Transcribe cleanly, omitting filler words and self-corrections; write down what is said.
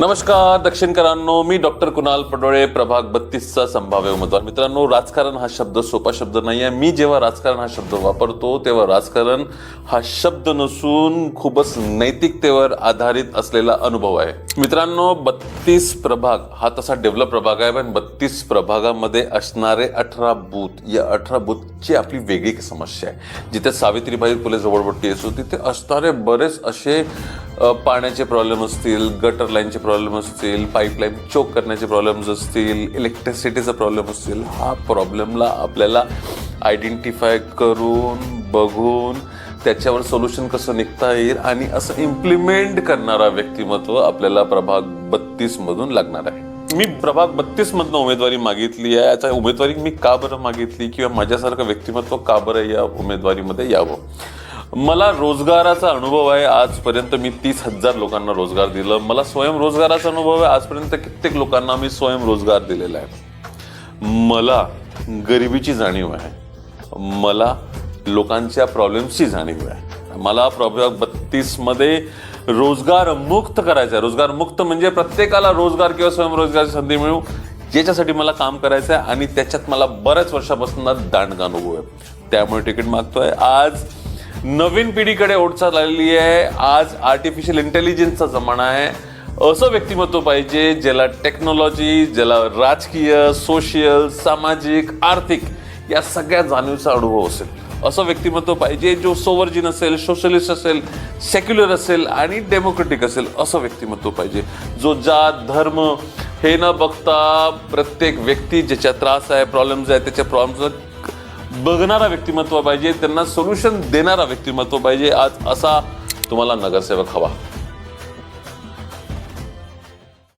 नमस्कार दक्षिणकरांनो, मी डॉक्टर कुणाल पडोळे, प्रभाग 32चा संभाव्य उमेदवार. मित्रांनो, राजकारण हा शब्द सोपा शब्द नाही आहे. मी जेव्हा राजकारण हा शब्द वापरतो तेव्हा राजकारण हा शब्द नसून खूपच नैतिकतेवर आधारित असलेला अनुभव आहे. मित्रांनो, 32 प्रभाग हा तसा डेव्हलप प्रभाग आहे, पण 32 प्रभागामध्ये असणारे 18 बूथ, या 18 बूथची आपली वेगळी समस्या आहे. जिथे सावित्रीबाई फुले झोपडपट्टी असो तिथे असणारे बरेच असे पाण्याचे प्रॉब्लेम असतील, गटर लाईनचे प्रॉब्लेम असतील, पाईपलाईन चोक करण्याचे प्रॉब्लेम्स असतील, इलेक्ट्रिसिटीचा प्रॉब्लेम असतील. हा प्रॉब्लेमला आपल्याला आयडेंटिफाय करून बघून त्याच्यावर सोल्युशन कसं निघता येईल आणि असं इम्प्लिमेंट करणारा व्यक्तिमत्व आपल्याला प्रभाग 32 मधून लागणार आहे. मी प्रभाग 32 मधनं उमेदवारी मागितली आहे. आता उमेदवारी मी का बरं मागितली किंवा माझ्यासारखं व्यक्तिमत्व का बरं या उमेदवारीमध्ये यावं? मला रोजगाराचा अनुभव आहे. आजपर्यंत मी 30,000 लोकांना रोजगार दिलं. मला स्वयंरोजगाराचा अनुभव आहे. आजपर्यंत कित्येक लोकांना मी स्वयंरोजगार दिलेला आहे. मला गरिबीची जाणीव आहे. मला लोकांच्या प्रॉब्लेम्सची जाणीव आहे. मला प्रभाग 32 मध्ये रोजगार मुक्त करायचा आहे. रोजगार मुक्त म्हणजे प्रत्येकाला रोजगार किंवा स्वयंरोजगाराची संधी मिळू, याच्यासाठी मला काम करायचं आहे आणि त्याच्यात मला बऱ्याच वर्षापासून दांडगा अनुभव आहे. त्यामुळे तिकीट मागतोय. आज नवीन पिढीकडे ओढचाल आलेली आहे. आज आर्टिफिशियल इंटेलिजन्सचा जमाना आहे. असं व्यक्तिमत्व पाहिजे ज्याला टेक्नॉलॉजी, ज्याला राजकीय, सोशियल, सामाजिक, आर्थिक या सगळ्या जाणीवचा अनुभव असेल. असं व्यक्तिमत्व पाहिजे जो सोवर्जिन असेल, सोशलिस्ट असेल, सेक्युलर असेल आणि डेमोक्रेटिक असेल. असं व्यक्तिमत्व पाहिजे जो जात धर्म हे न बघता प्रत्येक व्यक्ती ज्याच्या त्रास आहे, प्रॉब्लेम्स आहे, त्याच्या प्रॉब्लेम्स बघणारा व्यक्तिमत्व पाहिजे. त्यांना सोल्युशन देणारा व्यक्तिमत्व पाहिजे. आज असा तुम्हाला नगरसेवक हवा.